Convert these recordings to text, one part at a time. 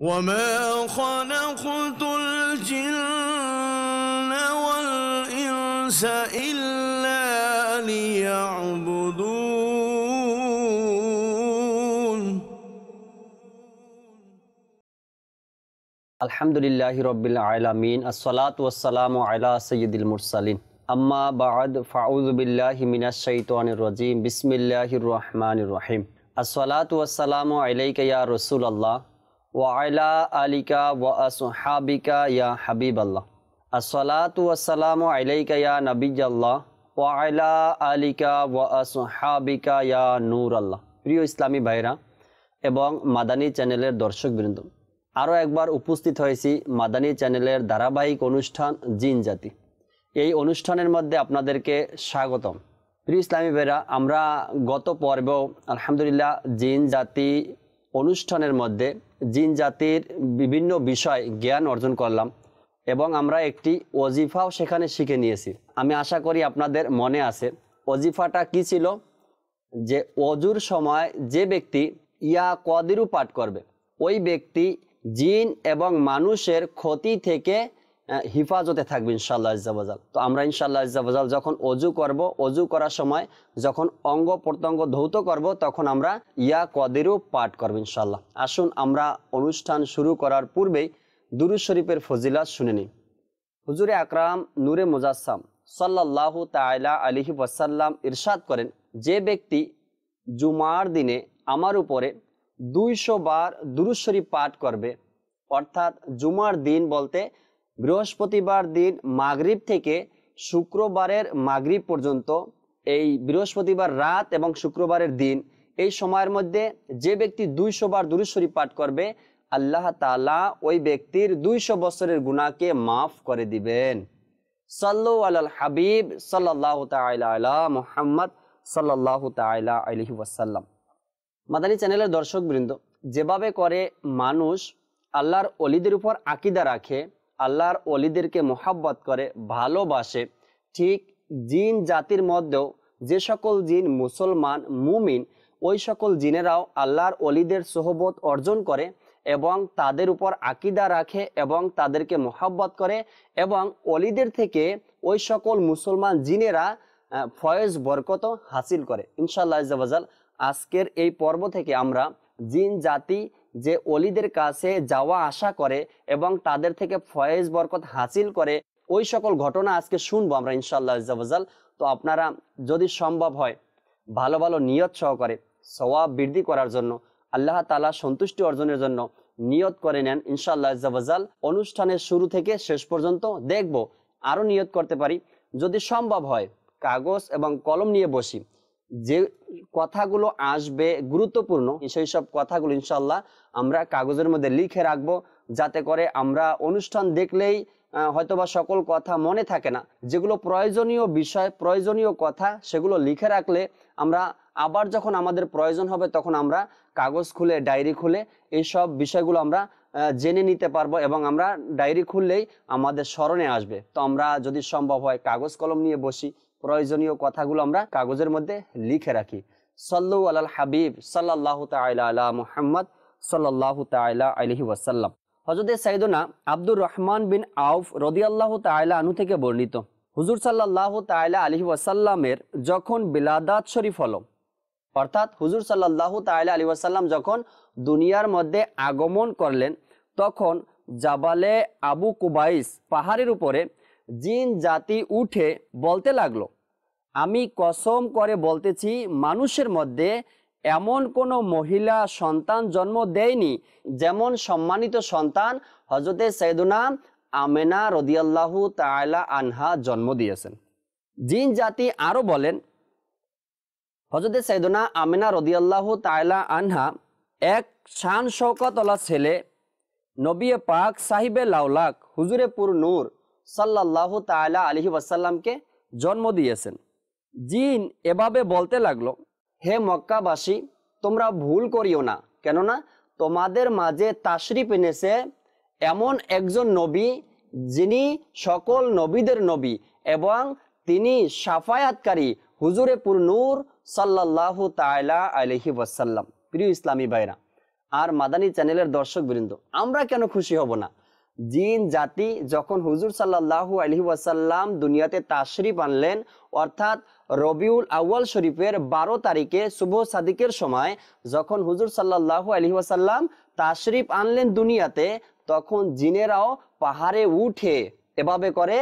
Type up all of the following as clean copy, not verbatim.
وما خلقت الجن والإنس إلا ليعبدون আলহামদুলিল্লাহি রব্বিল আলামিন আসসালাতু ওয়াসসালামু আলা সাইয়্যিদিল মুরসালিন আম্মা বা'দ ফাউযু বিল্লাহি মিনাশ শাইতানির রাজীম বিসমিল্লাহির রহমানির রহিম আসসালাতু ওয়াসসালামু আলাইকা ইয়া রাসূলুল্লাহ ওয়া আলা আলিকা ওয়া আসহাবিকা ইয়া হাবিবাল্লাহ আসসালাতু ওয়াসসালামু আলাইকা ইয়া নাবিয়াল্লাহ ওয়া আলা আলিকা ওয়া আসহাবিকা ইয়া নূরাল্লাহ। প্রিয় ইসলামী ভাইরা এবং মাদানী চ্যানেলের দর্শকবৃন্দ, আরও একবার উপস্থিত হয়েছি মাদানী চ্যানেলের ধারাবাহিক অনুষ্ঠান জিন জাতি। এই অনুষ্ঠানের মধ্যে আপনাদেরকে স্বাগতম। প্রিয় ইসলামী ভাইরা, আমরা গত পর্বেও আলহামদুলিল্লাহ জিন জাতি অনুষ্ঠানের মধ্যে জিন জাতির বিভিন্ন বিষয় জ্ঞান অর্জন করলাম এবং আমরা একটি ওজিফাও সেখানে শিখে নিয়েছি। আমি আশা করি আপনাদের মনে আছে ওজিফাটা কি ছিল। যে অজুর সময় যে ব্যক্তি ইয়া কদিরু পাঠ করবে ওই ব্যক্তি জিন এবং মানুষের ক্ষতি থেকে হিফাজতে থাকবে ইনশাআল্লাহ আজ্জা ওয়াজাল। তো আমরা ইনশাআল্লাহ আজ্জা ওয়াজাল যখন অজু করব, অজু করার সময় যখন অঙ্গ প্রত্যঙ্গ ধৌত করব, তখন আমরা ইয়া কদিরু পাঠ করব ইনশাআল্লাহ। আসুন আমরা অনুষ্ঠান শুরু করার পূর্বেই দুরূদ শরীফের ফজিলাত শুনে নিই। হুজুরে আকরাম নূরে মুজাসসাম সাল্লাল্লাহু তাআলা আলাইহি ওয়াসাল্লাম ইরশাদ করেন, যে ব্যক্তি জুমার দিনে আমার উপরে 200 বার দুরূদ শরীফ পাঠ করবে, অর্থাৎ জুমার দিন বলতে বৃহস্পতিবার দিন মাগরিব থেকে শুক্রবারের মাগরিব পর্যন্ত, এই বৃহস্পতিবার রাত এবং শুক্রবারের দিন, এই সময়ের মধ্যে যে ব্যক্তি 200 বার দুরূদ শরীফ পাঠ করবে, আল্লাহ তাআলা ওই ব্যক্তির 200 বছরের গুনাহকে মাফ করে দিবেন। সাল্লু আলাল হাবিব সাল্লাল্লাহু তাআলা আলা মুহাম্মদ সাল্লাল্লাহু তাআলা আলাইহি ওয়াসাল্লাম। মাদানী চ্যানেলের দর্শকবৃন্দ, যেভাবে করে মানুষ আল্লাহর ওলিদের উপর আকীদা রাখে, আল্লাহর ওলিদেরকে মোহাব্বত করে, ভালোবাসে, ঠিক জিন জাতির মধ্যেও যে সকল জিন মুসলমান মুমিন, ওই সকল জিনেরাও আল্লাহর ওলিদের সোহবত অর্জন করে এবং তাদের উপর আকীদা রাখে এবং তাদেরকে মোহাব্বত করে এবং ওলিদের থেকে ওই সকল মুসলমান জিনেরা ফয়েজ বরকত হাসিল করে ইনশাআল্লাহ আজ্জা ওয়াজাল। আজকের এই পর্ব থেকে আমরা জিন জাতি যে ওলিদের কাছে যাওয়া আসা করে এবং তাদের থেকে ফয়েজ বরকত হাসিল করে, ওই সকল ঘটনা আজকে শুনবো আমরা ইনশাআল্লাহ আজ্জা ওয়াজাল। তো আপনারা যদি সম্ভব হয় ভালো ভালো নিয়ত সহকারে সওয়াব বৃদ্ধি করার জন্য, আল্লাহ তাআলা সন্তুষ্টি অর্জনের জন্য নিয়ত করে নেন ইনশাআল্লাহ আজ্জা ওয়াজাল। অনুষ্ঠানের শুরু থেকে শেষ পর্যন্ত দেখব, আরও নিয়ত করতে পারি। যদি সম্ভব হয় কাগজ এবং কলম নিয়ে বসি, যে কথাগুলো আসবে গুরুত্বপূর্ণ সেই সব কথাগুলো ইনশাআল্লাহ আমরা কাগজের মধ্যে লিখে রাখবো, যাতে করে আমরা অনুষ্ঠান দেখলেই হয়তোবা সকল কথা মনে থাকে না। যেগুলো প্রয়োজনীয় বিষয়, প্রয়োজনীয় কথা, সেগুলো লিখে রাখলে আমরা আবার যখন আমাদের প্রয়োজন হবে তখন আমরা কাগজ খুলে, ডায়েরি খুলে এইসব বিষয়গুলো আমরা জেনে নিতে পারবো এবং আমরা ডায়েরি খুললেই আমাদের স্মরণে আসবে। তো আমরা যদি সম্ভব হয় কাগজ কলম নিয়ে বসি, প্রয়োজনীয় কথাগুলো আমরা কাগজের মধ্যে লিখে রাখি। সাল্লু আলাল হাবিব সাল্লাল্লাহু তাআলা আলা মুহাম্মদ সাল্লাল্লাহু তাআলা আলাইহি ওয়াসাল্লাম। হযরত সাইয়েদনা আব্দুর রহমান বিন আউফ রাদিয়াল্লাহু তাআলা আনহু থেকে বর্ণিত, হুজুর সাল্লাল্লাহু তাআলা আলাইহি ওয়াসাল্লামের যখন বিলাদাত শরীফ হলো, অর্থাৎ হুজুর সাল্লাল্লাহু তাআলা আলাইহি ওয়াসাল্লাম যখন দুনিয়ার মধ্যে আগমন করলেন, তখন জাবালে আবু কুবাইস পাহাড়ের উপরে জিন জাতি উঠে বলতে লাগলো, আমি কসম করে বলতেছি মানুষের মধ্যে এমন কোনো মহিলা সন্তান জন্ম দেয়নি যেমন সম্মানিত সন্তান হযরতে সাইয়েদনা আমেনা রাদিয়াল্লাহু তাআলা আনহা জন্ম দিয়েছেন। জিন জাতি আরো বলেন, হযরতে সাইয়েদনা আমেনা রাদিয়াল্লাহু তাআলা আনহা এক শান শওকতওয়ালা ছেলে নবী পাক সাহিবে লাউলাক হুজুরে পুর নূর সাল্লাল্লাহু তাআলা আলাইহি ওয়াসাল্লামকে জন্ম দিয়েছেন। জিন এভাবে বলতে লাগলো, হে মক্কাবাসী, তোমরা ভুল করিও না, কেননা তোমাদের মাঝে তাশরিফ এনেছে এমন একজন নবী যিনি সকল নবীদের নবী এবং তিনি শাফায়াতকারী হুজুরে পুর নূর সাল্লাল্লাহু তাআলা আলাইহি ওয়াসাল্লাম। প্রিয় ইসলামী ভাইরা, আর মাদানী চ্যানেলের দর্শকবৃন্দ, আমরা কেন খুশি হব না? জিন জাতি যখন হুজুর সাল্লাল্লাহু আলাইহি ওয়াসাল্লাম দুনিয়াতে তাশরিফ আনলেন, অর্থাৎ রবিউল আউয়াল শরীফের 12 তারিখে শুভ সাদিকের সময় যখন হুজুর সাল্লাল্লাহু আলাইহি ওয়াসাল্লাম তাশরিফ আনলেন দুনিয়াতে, তখন জিনেরাও পাহাড়ে উঠে এভাবে করে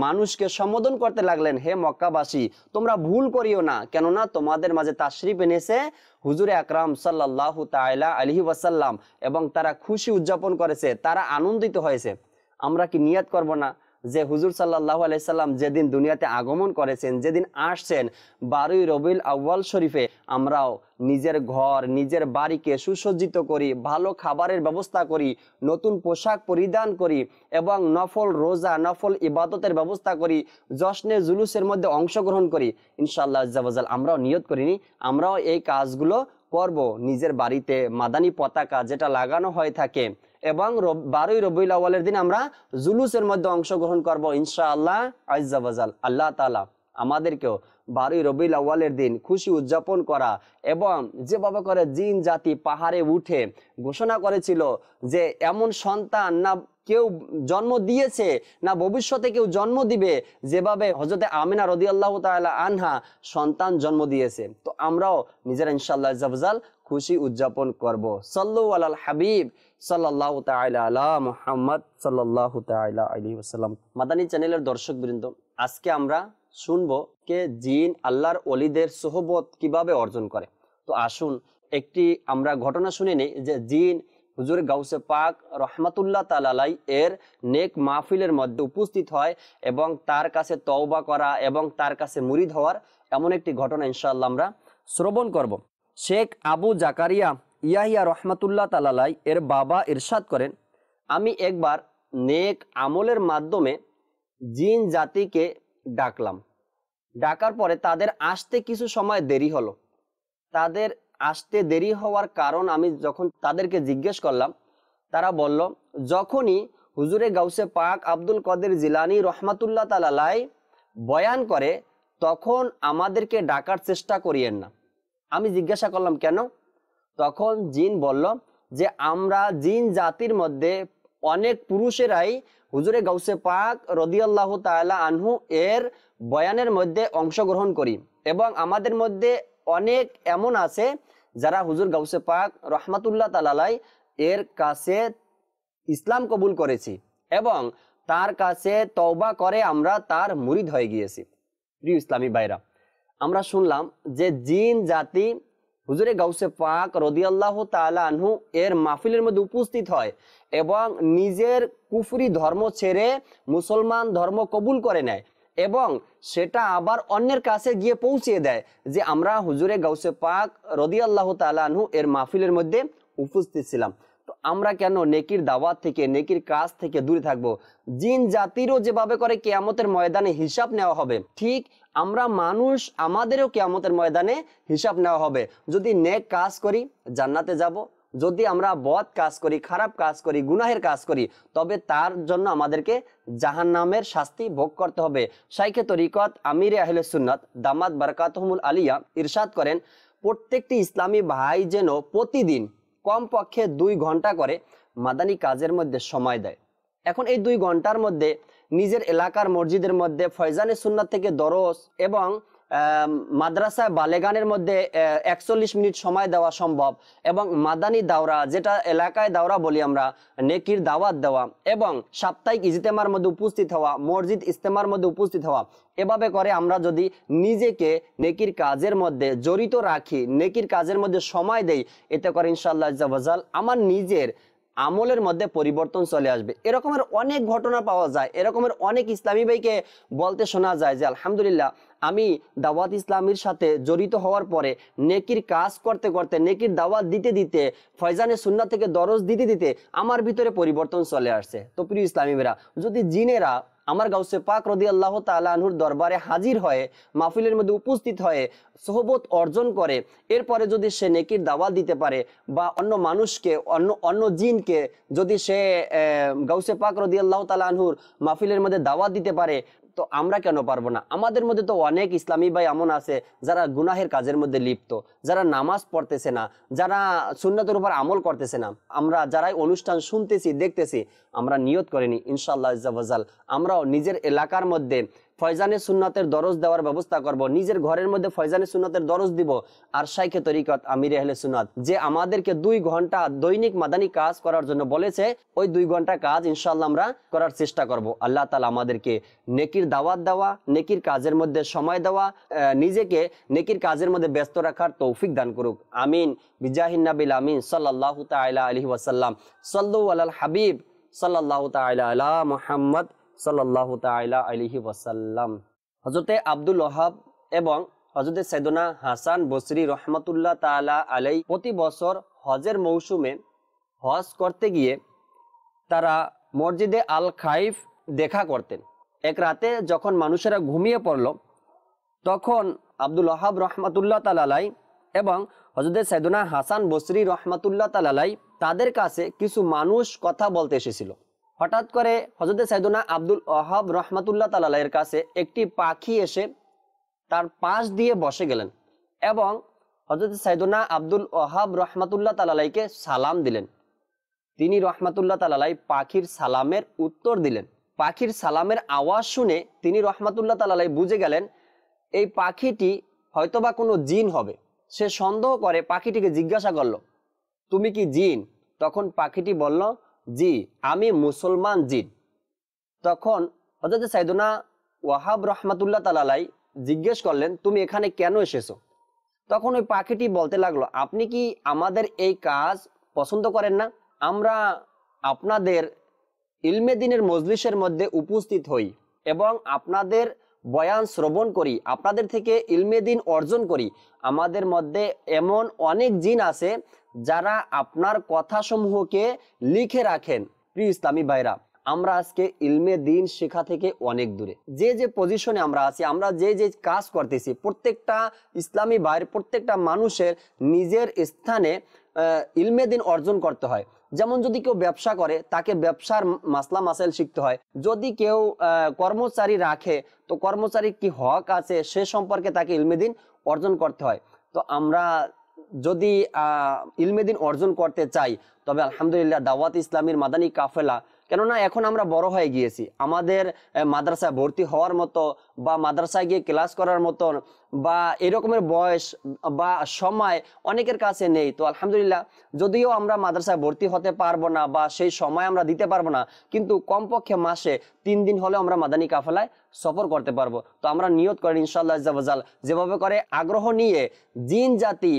মানুষকে সম্বোধন করতে লাগলেন, হে মক্কাবাসী, তোমরা ভুল করিও না, কেননা তোমাদের মাঝে তাশরিফ এনেছে হুজুরে আকরাম সাল্লাল্লাহু তাআলা আলাইহি ওয়াসাল্লাম, এবং তারা খুশি উদযাপন করেছে, তারা আনন্দিত হয়েছে। আমরা কি নিয়ত করব না যে হুজুর সাল্লাল্লাহু আলাইহি সাল্লাম যেদিন দুনিয়াতে আগমন করেছেন, যেদিন আসছেন 12ই রবিউল আউয়াল শরীফে, আমরাও নিজের ঘর নিজের বাড়িকে সুসজ্জিত করি, ভালো খাবারের ব্যবস্থা করি, নতুন পোশাক পরিধান করি এবং নফল রোজা নফল ইবাদতের ব্যবস্থা করি, জশ্নে জুলুসের মধ্যে অংশগ্রহণ করি। ইনশাআল্লাহ আজ্জা ওয়া জাল আমরাও নিয়ত করিনি, আমরাও এই কাজগুলো করব। নিজের বাড়িতে মাদানী পতাকা যেটা লাগানো হয়ে থাকে, এবং 12ই রবিউল আউয়ালের দিন আমরা জুলুসের মধ্যে অংশগ্রহণ করব ইনশাআল্লাহ আজ্জা ওয়া জাল। আল্লাহ তাআলা আমাদেরকেও 12ই রবিউল আউয়ালের দিন খুশি উদযাপন করা, এবং যেভাবে করে জিন জাতি পাহাড়ে উঠে ঘোষণা করেছিল যে এমন সন্তান না কেউ জন্ম দিয়েছে না ভবিষ্যতে কেউ জন্ম দিবে, যেভাবে হযরতে আমিনা রাদিয়াল্লাহু তাআলা আনহা সন্তান জন্ম দিয়েছে। তো আমরাও নিজেরা ইনশাআল্লাহ আজ্জা ওয়া জাল খুশি উদযাপন করব। সাল্লু আলাল হাবিব সাল্লাল্লাহু তাআলা আলা মুহাম্মদ সাল্লাল্লাহু তাআলা আলাইহি ওয়াসাল্লাম। মাদানী চ্যানেলের দর্শকবৃন্দ, আজকে আমরা শুনবো কে জিন আল্লাহর ওলিদের সোহবত কিভাবে অর্জন করে। তো আসুন একটি আমরা ঘটনা শুনে নেই যে জিন হুজুর গাউসে পাক রহমাতুল্লাহ তাআলা আলাইহি এর নেক মাহফিলের মধ্যে উপস্থিত হয় এবং তার কাছে তওবা করা এবং তার কাছে মুরিদ হওয়ার এমন একটি ঘটনা ইনশাআল্লাহ আমরা শ্রবণ করব। শেখ আবু জাকারিয়া ইয়াহিয়া রহমাতুল্লাহ তাআলা আলাইহি এর বাবা ইরশাদ করেন, আমি একবার নেক আমলের মাধ্যমে জিন জাতিকে ডাকলাম। ডাকার পরে তাদের আসতে কিছু সময় দেরি হলো। তাদের আসতে দেরি হওয়ার কারণ আমি যখন তাদেরকে জিজ্ঞেস করলাম, তারা বলল, যখনই হুজুরে গাউসে পাক আব্দুল কাদের জিলানী রহমাতুল্লাহ তাআলা আলাইহি বয়ান করে তখন আমাদেরকে ডাকার চেষ্টা করিয়েন না। আমি জিজ্ঞাসা করলাম কেন? তখন জিন বলল যে আমরা জিন জাতির মধ্যে অনেক পুরুষেরাই হুজুরে গাউসে পাক রাদিয়াল্লাহু তাআলা আনহু এর বয়ানের মধ্যে অংশগ্রহণ করি, এবং আমাদের মধ্যে অনেক এমন আছে যারা হুজুর গাউসে পাক রহমাতুল্লাহ তাআলা আলাইহি এর কাছে ইসলাম কবুল করেছি এবং তার কাছে তওবা করে আমরা তার মুরিদ হয়ে গিয়েছি। প্রিয় ইসলামী ভাইরা, আমরা শুনলাম যে জিন জাতি হুজুরে গাউসে পাক রাদিয়াল্লাহু তাআলা আনহু এর মাহফিলের মধ্যে উপস্থিত হয় এবং নিজের কুফরি ধর্ম ছেড়ে মুসলমান ধর্ম কবুল করে নেয়, এবং সেটা আবার অন্যের কাছে গিয়ে পৌঁছিয়ে দেয় যে আমরা হুজুরে গাউসে পাক রাদিয়াল্লাহু তাআলা আনহু এর মাহফিলের মধ্যে উপস্থিত ছিলাম। তো আমরা কেন নেকির দাওয়াত থেকে নেকির কাজ থেকে দূরে থাকবো? জিন জাতিরও যেভাবে করে কিয়ামতের ময়দানে হিসাব নেওয়া হবে, ঠিক আমরা মানুষ আমাদেরও কিয়ামতের ময়দানে হিসাব নেওয়া হবে। যদি নেক কাজ করি জান্নাতে যাব, যদি আমরা বদ কাজ করি, খারাপ কাজ করি, গুনাহের কাজ করি, তবে তার জন্য আমাদেরকে জাহান্নামের শাস্তি ভোগ করতে হবে। শাইখে তরিকত আমিরে আহলে সুন্নাত দামাত বারাকাতুহুমুল আলিয়া ইরশাদ করেন, প্রত্যেকটি ইসলামী ভাই যেন প্রতিদিন কমপক্ষে 2 ঘন্টা করে মাদানী কাজের মধ্যে সময় দেয়। এখন এই 2 ঘন্টার মধ্যে নিজের এলাকার মসজিদের মধ্যে ফয়জানে সুন্নাত থেকে দরস এবং মাদ্রাসায় বালেগানের মধ্যে 41 মিনিট সময় দেওয়া সম্ভব, এবং মাদানী দাওরা যেটা এলাকায় দাওরা বলি আমরা, নেকির দাওয়াত দেওয়া এবং সাপ্তাহিক ইজতেমার মধ্যে উপস্থিত হওয়া, মসজিদ ইজতেমার মধ্যে উপস্থিত হওয়া, এভাবে করে আমরা যদি নিজেকে নেকির কাজের মধ্যে জড়িত রাখি, নেকির কাজের মধ্যে সময় দেই, এতে করে ইনশাআল্লাহ আজ্জা ওয়া জাল আমার নিজের আমলের মধ্যে পরিবর্তন চলে আসবে। এরকমের অনেক ঘটনা পাওয়া যায়, এরকমের অনেক ইসলামী ভাইকে বলতে শোনা যায় যে আলহামদুলিল্লাহ আমি দাওয়াত ইসলামীর সাথে জড়িত হওয়ার পরে নেকির কাজ করতে করতে, নেকির দাওয়াত দিতে দিতে, ফয়জানে সুন্নাত থেকে দরজ দিতে দিতে আমার ভিতরে পরিবর্তন চলে আসছে। তো প্রিয় ইসলামী ভাইরা, যদি জিনেরা আমার গাউসে পাক রাদিয়াল্লাহু তাআলা আনহুর দরবারে হাজির হয়ে মাহফিলের মধ্যে উপস্থিত হয়ে সোহবত অর্জন করে, এরপরে যদি সে নেকির দাওয়াত দিতে পারে বা অন্য মানুষকে অন্য জিনকে যদি সে গাউসে পাক রাদিয়াল্লাহু তাআলা আনহুর মাহফিলের মধ্যে দাওয়াত দিতে পারে, তো আমরা কেন পারবো না? আমাদের মধ্যে তো অনেক ইসলামী ভাই এমন আছে যারা গুনাহের কাজের মধ্যে লিপ্ত, যারা নামাজ পড়তেছে না, যারা সুন্নতের উপর আমল করতেছে না। আমরা যারাই অনুষ্ঠান শুনতেছি, দেখতেছি, আমরা নিয়ত করিনি ইনশাআল্লাহ আজ্জা ওয়াজাল আমরাও নিজের এলাকার মধ্যে ফয়জানে সুন্নতের দরজ দেওয়ার ব্যবস্থা করব, নিজের ঘরের মধ্যে ফয়জানে সুন্নতের দরজ দিব। আর শাইখে তরিকত আমির আহলে সুন্নাত যে আমাদেরকে 2 ঘন্টা দৈনিক মাদানী কাজ করার জন্য বলেছে, ওই 2 ঘন্টা কাজ ইনশাআল্লাহ আমরা করার চেষ্টা করব। আল্লাহ তাআলা আমাদেরকে নেকির দাওয়াত দেওয়া, নেকির কাজের মধ্যে সময় দেওয়া, নিজেকে নেকির কাজের মধ্যে ব্যস্ত রাখার তৌফিক দান করুক। আমিন বিজাহিন নাবিল আমিন সাল্লাল্লাহু তাআলা আলাইহি ওয়াসাল্লাম। সাল্লু আলাল হাবিব সাল্লাল্লাহু তাআলা আলা মুহাম্মদ সাল্লাল্লাহু তাআলা আলাইহি ওয়াসাল্লাম। হযরতে আব্দুল ওয়াহাব এবং হযরতে সাইয়েদনা হাসান বসরি রহমাতুল্লাহ তাআলা আলাই প্রতি বছর হজের মৌসুমে হজ করতে গিয়ে তারা মসজিদে আল খাইফ দেখা করতেন। এক রাতে যখন মানুষেরা ঘুমিয়ে পড়ল, তখন আব্দুল ওয়াহাব রহমাতুল্লাহ তাআলা আলাই এবং হযরতে সাইয়েদনা হাসান বসরি রহমাতুল্লাহ তাআলা আলাই তাদের কাছে কিছু মানুষ কথা বলতে এসেছিল। হঠাৎ করে হযরতে সাইয়েদনা আব্দুল ওয়াহাব রহমাতুল্লাহ তাআলা আলাইয়ের কাছে একটি পাখি এসে তার পাশ দিয়ে বসে গেলেন এবং হযরতে সাইয়েদনা আব্দুল ওয়াহাব রহমাতুল্লাহ তাআলা আলাইকে সালাম দিলেন। তিনি রহমাতুল্লাহ তাআলা আলাই পাখির সালামের উত্তর দিলেন। পাখির সালামের আওয়াজ শুনে তিনি রহমাতুল্লাহ তাআলা আলাই বুঝে গেলেন এই পাখিটি হয়তোবা কোনো জিন হবে। সে সন্দেহ করে পাখিটিকে জিজ্ঞাসা করলো, তুমি কি জিন? তখন পাখিটি বলল, জি, আমি মুসলমান জিন। তখন হযরত সাইয়েদনা ওয়াহাব রহমাতুল্লাহ তাআলা আলাই জিজ্ঞেস করলেন, তুমি এখানে কেন এসেছো? তখন ওই পাখিটি বলতে লাগলো, আপনি কি আমাদের এই কাজ পছন্দ করেন না? আমরা আপনাদের ইলমে দ্বীনের মজলিসের মধ্যে উপস্থিত হই এবং আপনাদের বয়ান শ্রবণ করি, আপনাদের থেকে ইলমে দ্বীন অর্জন করি। আমাদের মধ্যে এমন অনেক জিন আছে যারা আপনার কথাসমূহকে লিখে রাখেন। প্রিয় ইসলামী ভাইরা, আমরা আজকে ইলমে দ্বীন শেখা থেকে অনেক দূরে। যে যে পজিশনে আমরা আছি, আমরা যে যে কাজ করতেছি, প্রত্যেকটা ইসলামী ভাইয়ের, প্রত্যেকটা মানুষের নিজের স্থানে ইলমে দ্বীন অর্জন করতে হয়। যেমন যদি কেউ ব্যবসা করে, তাকে ব্যবসার মাসলা মাসাইল শিখতে হয়। যদি কেউ কর্মচারী রাখে, তো কর্মচারীর কি হক আছে সে সম্পর্কে তাকে ইলমে দ্বীন অর্জন করতে হয়। তো আমরা যদি ইলমে দ্বীন অর্জন করতে চাই, তবে আলহামদুলিল্লাহ দাওয়াত ইসলামীর মাদানী কাফেলা, কেননা এখন আমরা বড় হয়ে গিয়েছি, আমাদের মাদ্রাসায় ভর্তি হওয়ার মতো বা মাদ্রাসায় গিয়ে ক্লাস করার মতো বা এরকমের বয়স বা সময় অনেকের কাছে নেই। তো আলহামদুলিল্লাহ, যদিও আমরা মাদ্রাসায় ভর্তি হতে পারবো না বা সেই সময় আমরা দিতে পারবো না, কিন্তু কমপক্ষে মাসে 3 দিন হলে আমরা মাদানী কাফেলায় সফর করতে পারবো। তো আমরা নিয়ত করি ইনশাআল্লাহ আজ্জা ওয়াজাল, যেভাবে করে আগ্রহ নিয়ে জিন জাতি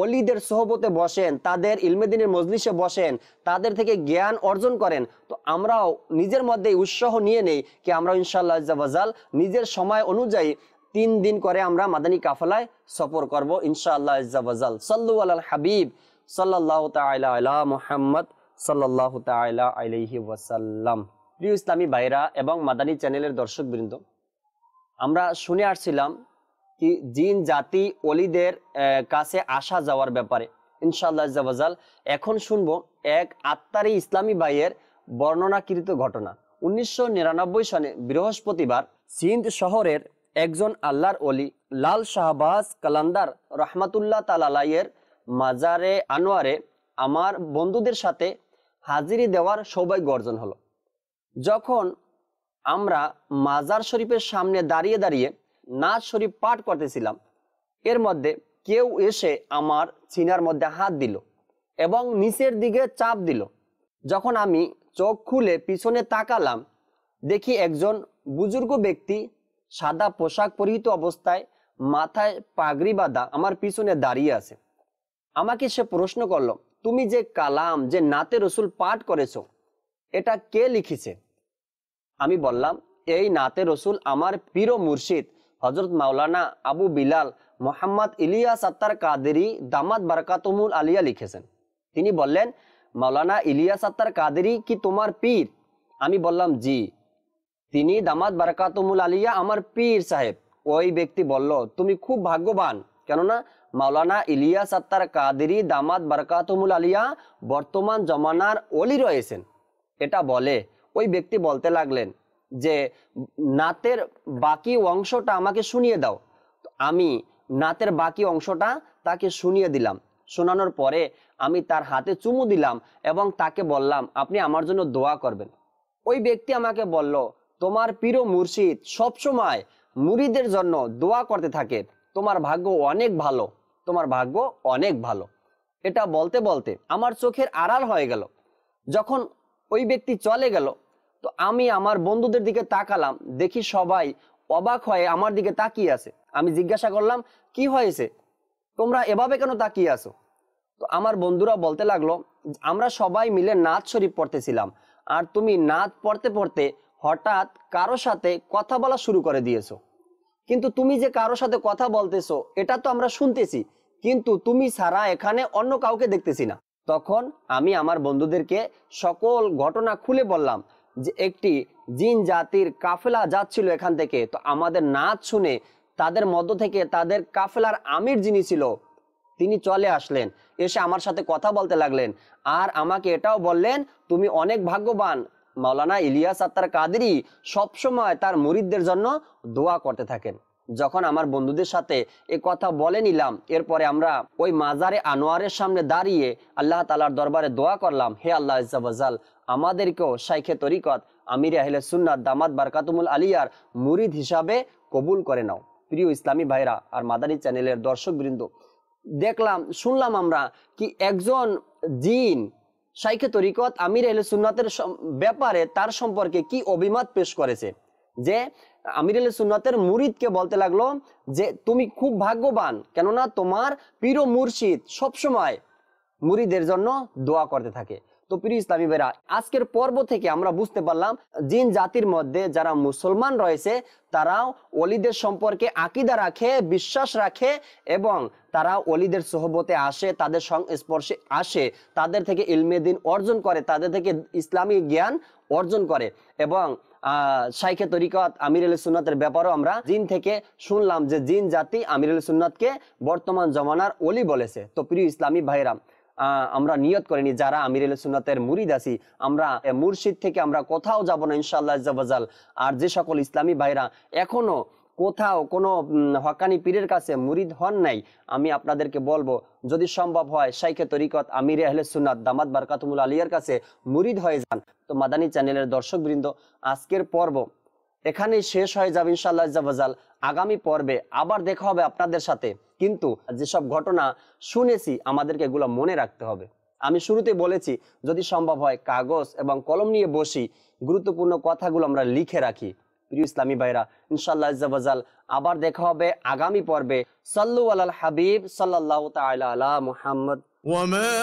ওলিদের সোহবতে বসেন, তাদের ইলমে দ্বীনের মজলিসে বসেন, তাদের থেকে জ্ঞান অর্জন করেন, তো আমরাও নিজের মধ্যে উৎসাহ নিয়ে নেই কি আমরা ইনশাআল্লাহ আজ্জা ওয়াজাল নিজের সময় অনুযায়ী 3 দিন করে আমরা মাদানী কাফেলায় সফর করব ইনশাআল্লাহ আজ্জা ওয়াজাল। সাল্লু আলাল হাবিব সাল্লাল্লাহু তাআলা আলা মুহাম্মদ সাল্লাল্লাহু তাআলা আলাইহি ওয়াসাল্লাম। প্রিয় ইসলামী ভাইরা এবং মাদানী চ্যানেলের দর্শকবৃন্দ, আমরা শুনে আসছিলাম কি জিন জাতি ওলিদের কাছে আসা যাওয়ার ব্যাপারে ইনশাআল্লাহ আজ্জা ওয়াজাল। এখন শুনবো এক আত্মারি ইসলামী ভাইয়ের বর্ণনাকৃত ঘটনা। 1999 সনে বৃহস্পতিবার সিন্ধ শহরের একজন আল্লাহর ওলি লাল শাহবাজ কালান্দার রহমাতুল্লাহ তাআলা আলাইহির মাজারে আনোয়ারে আমার বন্ধুদের সাথে হাজিরি দেওয়ার সৌভাগ্য অর্জন হলো। যখন আমরা মাজার শরীফের সামনে দাঁড়িয়ে দাঁড়িয়ে নাজ শরীফ পাঠ করতেছিলাম, এর মধ্যে কেউ এসে আমার সিনার মধ্যে হাত দিল এবং নিচের দিকে চাপ দিল। যখন আমি চোখ খুলে পিছনে তাকালাম, দেখি একজন বুজুর্গ ব্যক্তি সাদা পোশাক পরিহিত অবস্থায় মাথায় পাগড়ি বাঁধা আমার পিছনে দাঁড়িয়ে আছে। আমাকে সে প্রশ্ন করলো, তুমি যে কালাম, যে নাতে রসুল পাঠ করেছো, এটা কে লিখেছে? আমি বললাম, এই নাতে রসুল আমার পীর ও মুর্শিদ হযরত মাওলানা আবু বিলাল মোহাম্মদ ইলিয়াস আত্তার কাদেরী দামাত বারাকাতুহুল আলিয়া লিখেছেন। তিনি বললেন, মাওলানা ইলিয়াস আত্তার কাদেরী কি তোমার পীর? আমি বললাম, জি, তিনি দামাত বারাকাতুহুল আলিয়া আমার পীর সাহেব। ওই ব্যক্তি বলল, তুমি খুব ভাগ্যবান, কেননা মাওলানা ইলিয়াস আত্তার কাদেরী দামাত বারাকাতুহুল আলিয়া বর্তমান জমানার ওলি রয়েছেন। এটা বলে ওই ব্যক্তি বলতে লাগলেন, যে নাতের বাকি অংশটা আমাকে শুনিয়ে দাও। আমি নাতের বাকি অংশটা তাকে শুনিয়ে দিলাম। শোনানোর পরে আমি তার হাতে চুমু দিলাম এবং তাকে বললাম, আপনি আমার জন্য দোয়া করবেন। ওই ব্যক্তি আমাকে বলল, তোমার প্রিয় মুর্শিদ সবসময় মুরিদের জন্য দোয়া করতে থাকে, তোমার ভাগ্য অনেক ভালো, তোমার ভাগ্য অনেক ভালো। এটা বলতে বলতে আমার চোখের আড়াল হয়ে গেল। যখন ওই ব্যক্তি চলে গেল, তো আমি আমার বন্ধুদের দিকে তাকালাম, দেখি সবাই অবাক হয়ে আমার দিকে তাকিয়ে আছে। আমি জিজ্ঞাসা করলাম, কি হয়েছে, তোমরা এভাবে কেন তাকিয়ে আছো? তো আমার বন্ধুরা বলতে লাগলো, আমরা সবাই মিলে নাত শরীফ পড়তেছিলাম, আর তুমি নাত পড়তে পড়তে হঠাৎ কারো সাথে কথা বলা শুরু করে দিয়েছো। কিন্তু তুমি যে কারোর সাথে কথা বলতেছো এটা তো আমরা শুনতেছি, কিন্তু তুমি ছাড়া এখানে অন্য কাউকে দেখতেছি না। তখন আমি আমার বন্ধুদেরকে সকল ঘটনা খুলে বললাম যে একটি জিন জাতির কাফেলা যাচ্ছিল এখান থেকে। তো আমাদের নাচ শুনে তাদের মধ্য থেকে তাদের কাফেলার আমির যিনি ছিল তিনি চলে আসলেন, এসে আমার সাথে কথা বলতে লাগলেন, আর আমাকে এটাও বললেন, তুমি অনেক ভাগ্যবান, মাওলানা ইলিয়াস আত্তার কাদেরী সবসময় তার মুরিদদের জন্য দোয়া করতে থাকেন। যখন আমার বন্ধুদের সাথে এ কথা বলে নিলাম, এরপরে আমরা ওই মাজারে আনোয়ারের সামনে দাঁড়িয়ে আল্লাহ তাআলার দরবারে দোয়া করলাম, হে আল্লাহ আজ্জা ওয়াজাল, আমাদেরকেও শাইখে তরিকত আমির আহলে সুন্নাত দামাত বারকাতুমুল আলিয়ার মুরিদ হিসাবে কবুল করে নাও। প্রিয় ইসলামী ভাইরা আর মাদানী চ্যানেলের দর্শকবৃন্দ, দেখলাম শুনলাম আমরা কি একজন জিন শাইখে তরিকত আমির আহলে সুন্নাতের ব্যাপারে তার সম্পর্কে কি অভিমত পেশ করেছে, যে আমির আহলে সুন্নাতের মুরিদকে বলতে লাগলো যে তুমি খুব ভাগ্যবান, কেননা তোমার প্রিয় মুর্শিদ সবসময় মুরিদের জন্য দোয়া করতে থাকে। তো প্রিয় ইসলামী ভাইরা, আজকের পর্ব থেকে আমরা বুঝতে পারলাম জিন জাতির মধ্যে যারা মুসলমান রয়েছে তারাও ওলিদের সম্পর্কে আকীদা রাখে, বিশ্বাস রাখে, এবং তারা ওলিদের সোহবতে আসে, তাদের সংস্পর্শে আসে, তাদের থেকে ইলমে দ্বীন অর্জন করে, তাদের থেকে ইসলামী জ্ঞান অর্জন করে। এবং শাইখে তরিকত আমির আহলে সুন্নাতের ব্যাপারেও আমরা জিন থেকে শুনলাম যে জিন জাতি আমির আহলে সুন্নাতকে বর্তমান জমানার ওলি বলেছে। তো প্রিয় ইসলামী ভাইরা, আমরা নিয়ত করিনি যারা আমির আহলে সুন্নাতের মুরিদ আছি, আমরা মুর্শিদ থেকে আমরা কোথাও যাব না ইনশাআল্লাহ আজ্জা ওয়াজাল। আর যে সকল ইসলামী ভাইরা এখনো কোথাও কোনো হকানি পীরের কাছে মুরিদ হন নাই, আমি আপনাদেরকে বলবো যদি সম্ভব হয় শাইখে তরিকত আমির আহলে সুন্নাত দামাত বারকাতুমুল আলিয়ার কাছে মুরিদ হয়ে যান। তো মাদানী চ্যানেলের দর্শকবৃন্দ, আজকের পর্ব এখানেই শেষ হয়ে যাবে ইনশাআল্লাহ আজ্জা ওয়াজাল। আগামী পর্বে আবার দেখা হবে আপনাদের সাথে, কিন্তু যেসব ঘটনা শুনেছি আমাদেরকে এগুলো মনে রাখতে হবে। আমি শুরুতে বলেছি যদি সম্ভব হয় কাগজ এবং কলম নিয়ে বসি, গুরুত্বপূর্ণ কথাগুলো আমরা লিখে রাখি। প্রিয় ইসলামী ভাইরা, ইনশাআল্লাহ আজ্জা ওয়াজাল আবার দেখা হবে আগামী পর্বে। সাল্লু আলাল হাবিব সাল্লাল্লাহু তাআলা আলা মুহাম্মদ। وما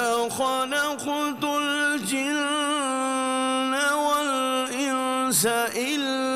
خلقت الجن والإنس إلا